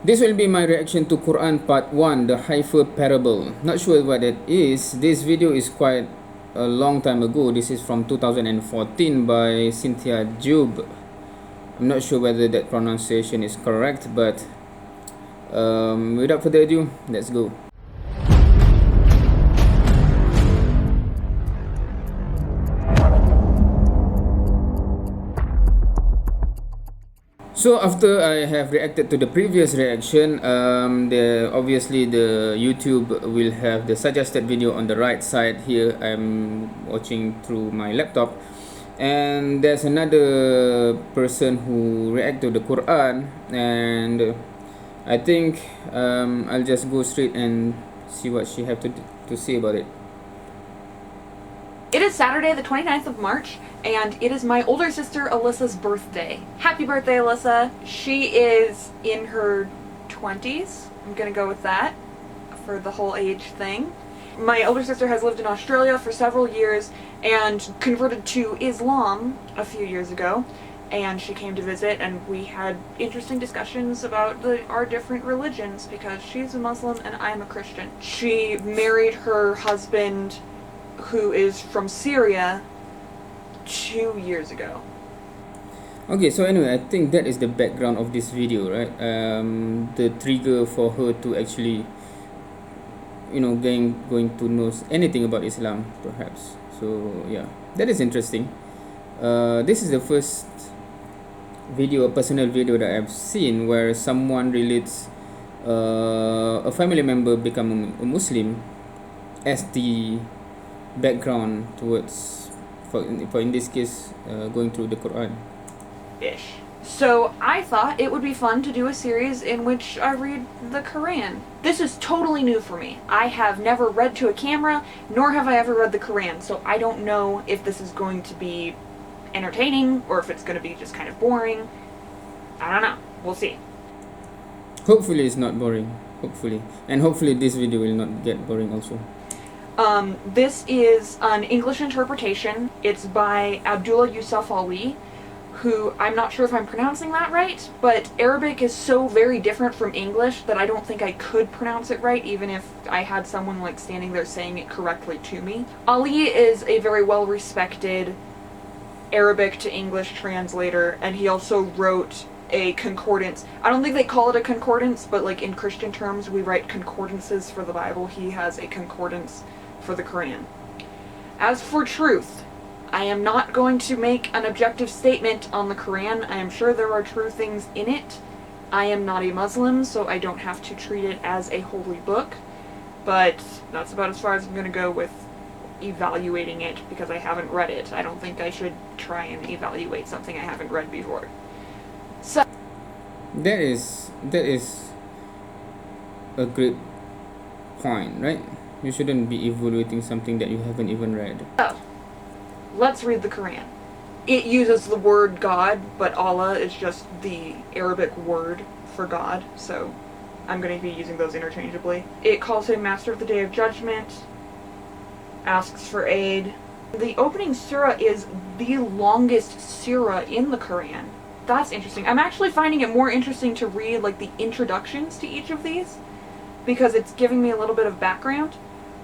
This will be my reaction to Quran part 1, the Heifer parable. Not sure what it is. This video is quite a long time ago. This is from 2014 by Cynthia Jeub. I'm not sure whether that pronunciation is correct, but without further ado, let's go. So after I have reacted to the previous reaction, obviously the YouTube will have the suggested video on the right side here. I'm watching through my laptop, and there's another person who reacted to the Quran, and I think I'll just go straight and see what she have to say about it. It is Saturday the 29th of March, and it is my older sister Alyssa's birthday. Happy birthday, Alyssa. She is in her 20s. I'm gonna go with that for the whole age thing. My older sister has lived in Australia for several years and converted to Islam a few years ago, and she came to visit, and we had interesting discussions about our different religions because she's a Muslim and I'm a Christian. She married her husband, who is from Syria, 2 years ago. Okay, so anyway, I think that is the background of this video, right? The trigger for her to actually, going to know anything about Islam, perhaps. So yeah, that is interesting. This is the first video, a personal video that I've seen where someone relates a family member become a Muslim as the background towards, for in this case, going through the Quran. Ish. So I thought it would be fun to do a series in which I read the Quran. This is totally new for me. I have never read to a camera, nor have I ever read the Quran, so I don't know if this is going to be entertaining or if it's going to be just kind of boring. I don't know. We'll see. Hopefully it's not boring. Hopefully. And hopefully this video will not get boring also. This is an English interpretation. It's by Abdullah Yusuf Ali, who, I'm not sure if I'm pronouncing that right, but Arabic is so very different from English that I don't think I could pronounce it right, even if I had someone like standing there saying it correctly to me. Ali is a very well-respected Arabic to English translator, and he also wrote a concordance. I don't think they call it a concordance, but like in Christian terms we write concordances for the Bible. He has a concordance for the Quran. As for truth, I am not going to make an objective statement on the Quran. I am sure there are true things in it. I am not a Muslim, so I don't have to treat it as a holy book, but that's about as far as I'm going to go with evaluating it because I haven't read it. I don't think I should try and evaluate something I haven't read before. So That is a great point, right? You shouldn't be evaluating something that you haven't even read. let's read the Quran. It uses the word God, but Allah is just the Arabic word for God, so I'm going to be using those interchangeably. It calls him Master of the Day of Judgment, asks for aid. The opening surah is the longest surah in the Quran. That's interesting. I'm actually finding it more interesting to read like the introductions to each of these because it's giving me a little bit of background.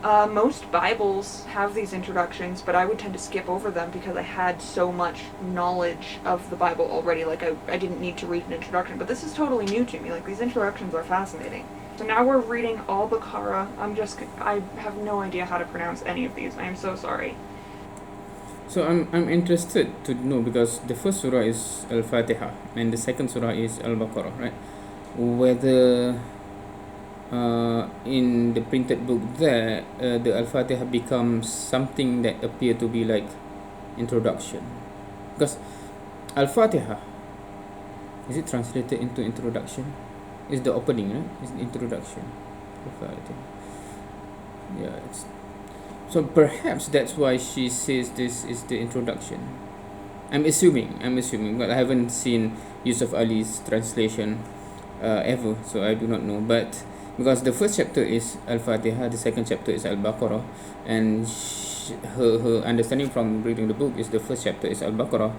Most Bibles have these introductions, but I would tend to skip over them because I had so much knowledge of the Bible already. Like I didn't need to read an introduction, but this is totally new to me. Like these introductions are fascinating. So now we're reading al-Baqarah. I have no idea how to pronounce any of these. I am so sorry. So I'm interested to know, because the first surah is al-Fatiha and the second surah is al-Baqarah, right? Whether in the printed book there, the al-Fatiha becomes something that appear to be like introduction, because al-Fatiha, is it translated into introduction? It's the opening, right? It's the introduction. Al-Fatiha. Yeah, it's so perhaps that's why she says this is the introduction. I'm assuming, but I haven't seen Yusuf Ali's translation ever, so I do not know. But because the first chapter is Al-Fatiha, the second chapter is Al-Baqarah, and her understanding from reading the book is the first chapter is Al-Baqarah,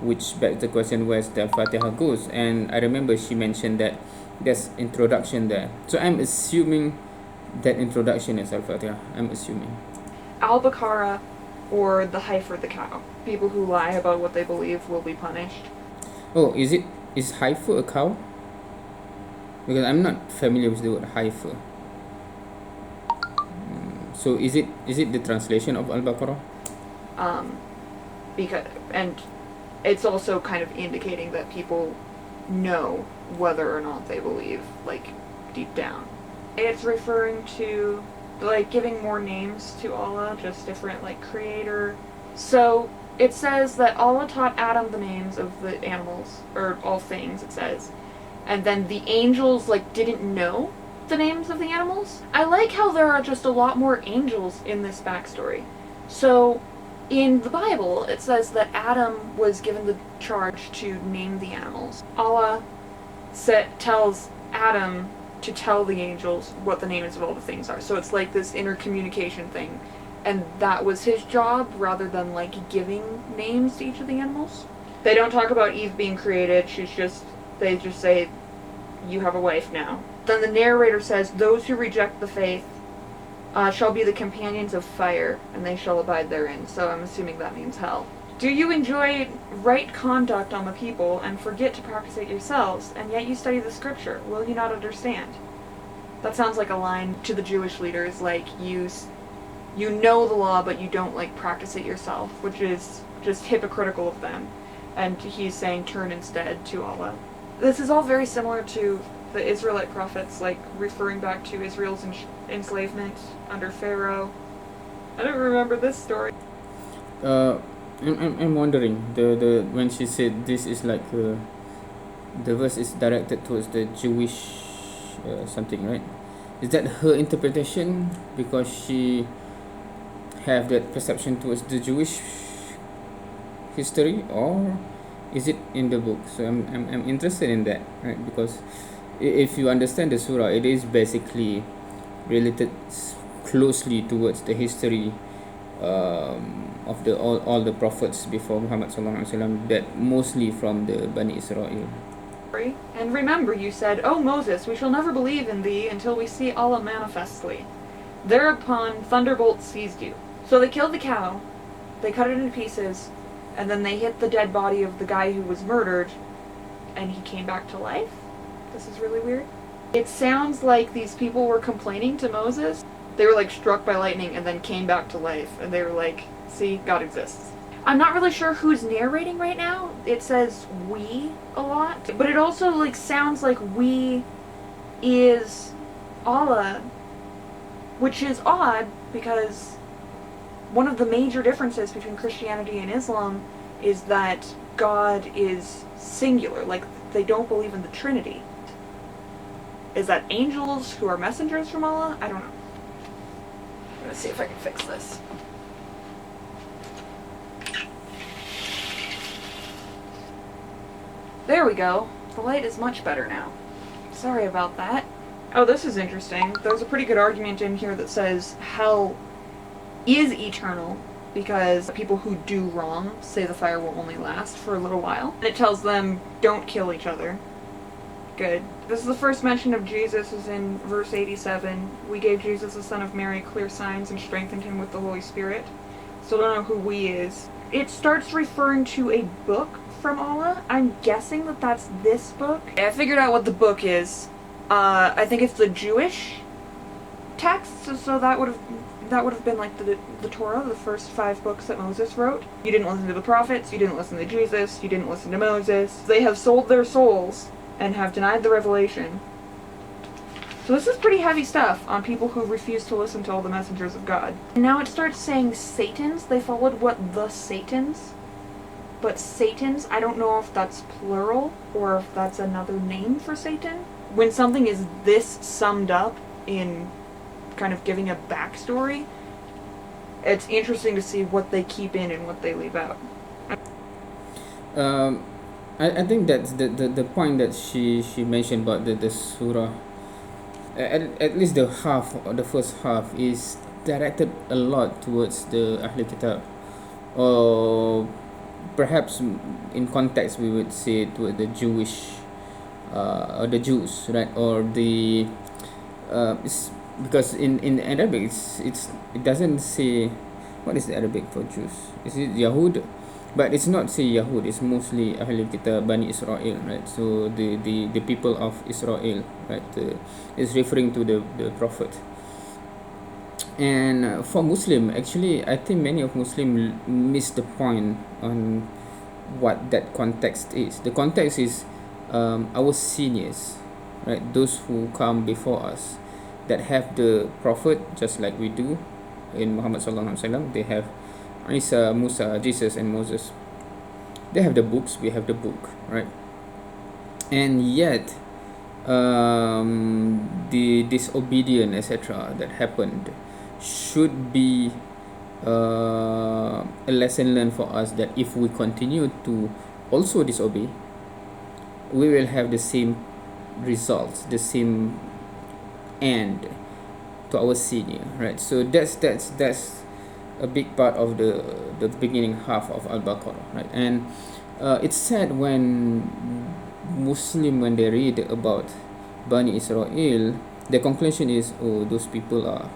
which begs the question where's the Al-Fatiha goes. And I remember she mentioned that there's introduction there. So I'm assuming that introduction is Al-Fatiha. I'm assuming. Al-Baqarah or the Heifer, the cow. People who lie about what they believe will be punished. Oh, is Heifer a cow? Because I'm not familiar with the word Heifer. So is it the translation of Al-Baqarah? And it's also kind of indicating that people know whether or not they believe, like, deep down. It's referring to, like, giving more names to Allah, just different, like, creator. So it says that Allah taught Adam the names of the animals, or all things, it says. And then the angels, like, didn't know the names of the animals. I like how there are just a lot more angels in this backstory. So in the Bible, it says that Adam was given the charge to name the animals. Allah tells Adam to tell the angels what the names of all the things are. So it's like this intercommunication thing. And that was his job, rather than, like, giving names to each of the animals. They don't talk about Eve being created. They just say, you have a wife now. Then the narrator says, those who reject the faith shall be the companions of fire, and they shall abide therein. So I'm assuming that means hell. Do you enjoy right conduct on the people and forget to practice it yourselves, and yet you study the scripture? Will you not understand? That sounds like a line to the Jewish leaders, like, you know the law, but you don't, like, practice it yourself, which is just hypocritical of them. And he's saying, turn instead to Allah. This is all very similar to the Israelite prophets, like, referring back to Israel's enslavement under Pharaoh. I don't remember this story. I'm wondering, the when she said this is like the verse is directed towards the Jewish something, right? Is that her interpretation because she have that perception towards the Jewish history, or is it in the book? So I'm interested in that, right? Because if you understand the surah, it is basically related closely towards the history of the all the prophets before Muhammad sallallahu alaihi wasallam, that mostly from the Bani Israel. And remember, you said, "O Moses, we shall never believe in thee until we see Allah manifestly." Thereupon thunderbolts seized you. So they killed the cow, they cut it into pieces, and then they hit the dead body of the guy who was murdered, and he came back to life. This is really weird. It sounds like these people were complaining to Moses. They were, like, struck by lightning and then came back to life, and they were like, see, God exists. I'm not really sure who's narrating right now. It says we a lot, but it also, like, sounds like we is Allah, which is odd because one of the major differences between Christianity and Islam is that God is singular, like, they don't believe in the Trinity. Is that angels who are messengers from Allah? I don't know. I'm gonna see if I can fix this. There we go. The light is much better now. Sorry about that. Oh, this is interesting. There's a pretty good argument in here that says hell is eternal because people who do wrong say the fire will only last for a little while. And it tells them, don't kill each other. Good. This is the first mention of Jesus, is in verse 87. We gave Jesus, the son of Mary, clear signs and strengthened him with the Holy Spirit. Still don't know who we is. It starts referring to a book from Allah. I'm guessing that that's this book. I figured out what the book is. I think it's the Jewish text, so that would have been like the Torah, the first 5 books that Moses wrote. You didn't listen to the prophets, you didn't listen to Jesus, you didn't listen to Moses. They have sold their souls and have denied the revelation. So this is pretty heavy stuff on people who refuse to listen to all the messengers of God. And now it starts saying Satans. They followed what the Satans. But Satans, I don't know if that's plural or if that's another name for Satan. When something is this summed up in kind of giving a backstory, it's interesting to see what they keep in and what they leave out. I think that's the point that she mentioned about the surah. At least the first half is directed a lot towards the Ahl Kitab, or perhaps in context we would say toward the Jewish or the Jews, right? Or the it's because in Arabic it doesn't say what is the Arabic for Jews. Is it Yahud? But it's not say Yahud. It's mostly Ahlul Kitab, Bani Israel, right? So the people of Israel, right? It's referring to the Prophet. And for Muslim, actually, I think many of Muslim miss the point on what that context is. The context is our seniors, right? Those who come before us, that have the Prophet just like we do in Muhammad sallallahu alaihi wasallam. They have Isa, Musa, Jesus, and Moses. They have the books. We have the book, right? And yet, the disobedience, etc., that happened should be a lesson learned for us, that if we continue to also disobey, we will have the same results, the same end to our senior, right? So that's a big part of the beginning half of al-Baqarah, right? And it's sad when Muslim, when they read about Bani Israel, the conclusion is, oh, those people are,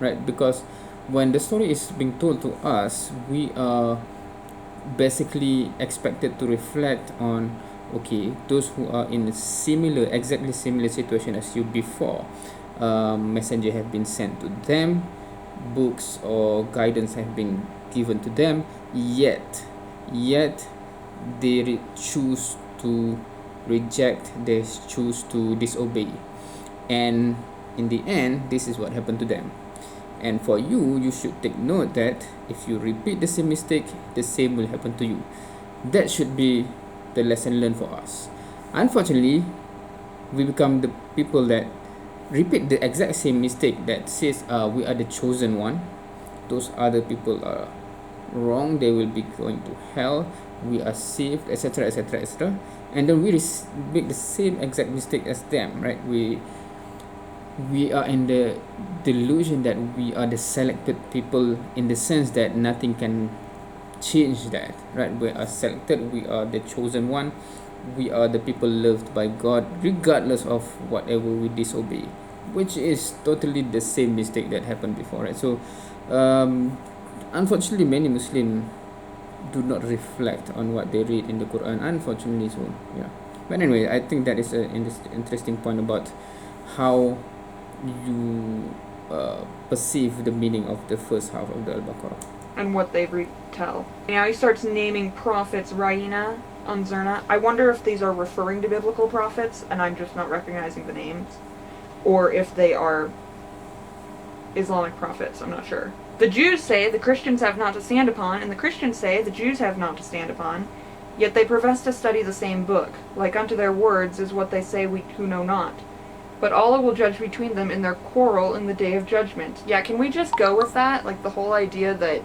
right? Because when the story is being told to us, we are basically expected to reflect on, okay, those who are in a similar, exactly similar situation as you before, messenger have been sent to them, books or guidance have been given to them, yet they choose to reject, they choose to disobey, and in the end, this is what happened to them. And for you, you should take note that if you repeat the same mistake, the same will happen to you. That should be the lesson learned for us. Unfortunately, we become the people that repeat the exact same mistake, that says we are the chosen one, those other people are wrong, they will be going to hell, we are saved, etc., etc., etc. And then we make the same exact mistake as them, right? We are in the delusion that we are the selected people, in the sense that nothing can change that, right? We are selected, we are the chosen one, we are the people loved by God, regardless of whatever we disobey, which is totally the same mistake that happened before, right? So unfortunately, many Muslims do not reflect on what they read in the Quran, unfortunately. So yeah, but anyway, I think that is an interesting point about how you perceive the meaning of the first half of the al-Baqarah and what they retell. Now he starts naming prophets, Raina, Unzurna. I wonder if these are referring to biblical prophets and I'm just not recognizing the names, or if they are Islamic prophets. I'm not sure. The Jews say the Christians have not to stand upon, and the Christians say the Jews have not to stand upon, yet they profess to study the same book. Like unto their words is what they say, we who know not. But Allah will judge between them in their quarrel in the day of judgment. Yeah, can we just go with that? Like the whole idea that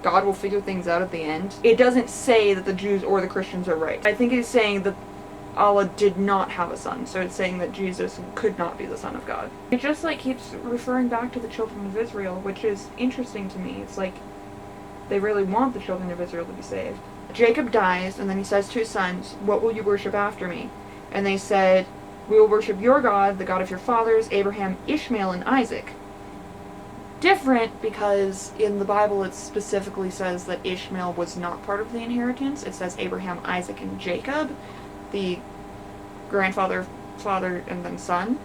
God will figure things out at the end. It doesn't say that the Jews or the Christians are right. I think it's saying that Allah did not have a son, so it's saying that Jesus could not be the son of God. It just like keeps referring back to the children of Israel, which is interesting to me. It's like they really want the children of Israel to be saved. Jacob dies, and then he says to his sons, "What will you worship after me?" And they said, "We will worship your God, the God of your fathers, Abraham, Ishmael, and Isaac." Different, because in the Bible it specifically says that Ishmael was not part of the inheritance. It says Abraham, Isaac, and Jacob, the grandfather, father, and then son.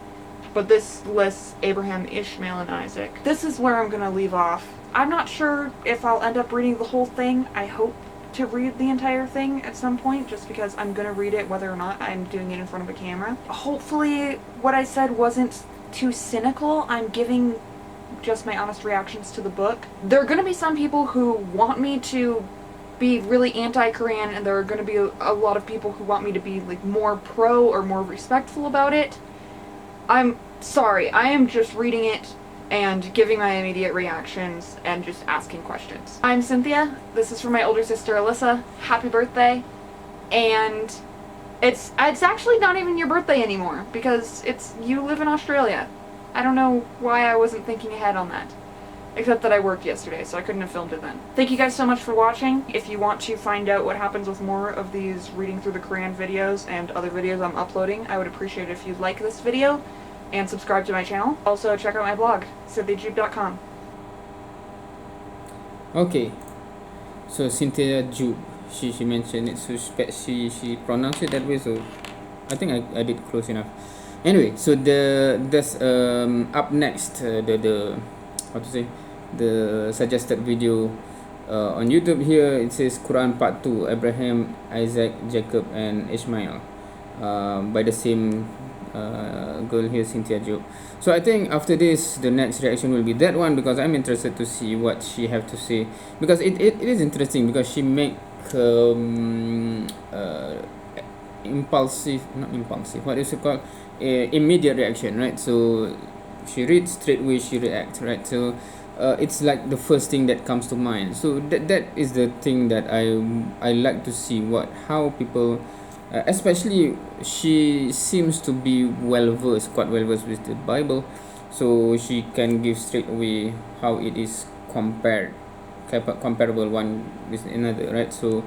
But this lists Abraham, Ishmael, and Isaac. This is where I'm going to leave off. I'm not sure if I'll end up reading the whole thing. I hope to read the entire thing at some point, just because I'm going to read it whether or not I'm doing it in front of a camera. Hopefully what I said wasn't too cynical. I'm giving just my honest reactions to the book. There are going to be some people who want me to be really anti-Quran, and there are going to be a lot of people who want me to be like more pro or more respectful about it. I'm sorry, I am just reading it and giving my immediate reactions and just asking questions. I'm Cynthia, this is for my older sister Alyssa. Happy birthday. And it's actually not even your birthday anymore, because you live in Australia. I don't know why I wasn't thinking ahead on that. Except that I worked yesterday, so I couldn't have filmed it then. Thank you guys so much for watching. If you want to find out what happens with more of these reading through the Quran videos and other videos I'm uploading, I would appreciate it if you'd like this video and subscribe to my channel. Also, check out my blog, cynthiajeub.com. Okay, so Cynthia Jeub, she mentioned it, so she pronounced it that way, so I think I did close enough. Anyway, so there's up next the how to say, the suggested video on YouTube. Here it says Quran Part 2, Abraham, Isaac, Jacob and Ishmael, by the same girl here, Cynthia Jeub. So I think after this the next reaction will be that one, because I'm interested to see what she have to say, because it is interesting, because she make impulsive, not impulsive, what is it called, immediate reaction, right? So she reads straight away, she reacts, right? So it's like the first thing that comes to mind. So that is the thing that I like to see, how people, especially she seems to be quite well versed with the Bible, so she can give straight away how it is comparable one with another, right? So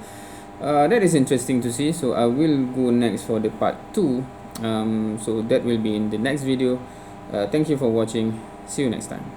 that is interesting to see. So I will go next for the part 2. So that will be in the next video. Thank you for watching. See you next time.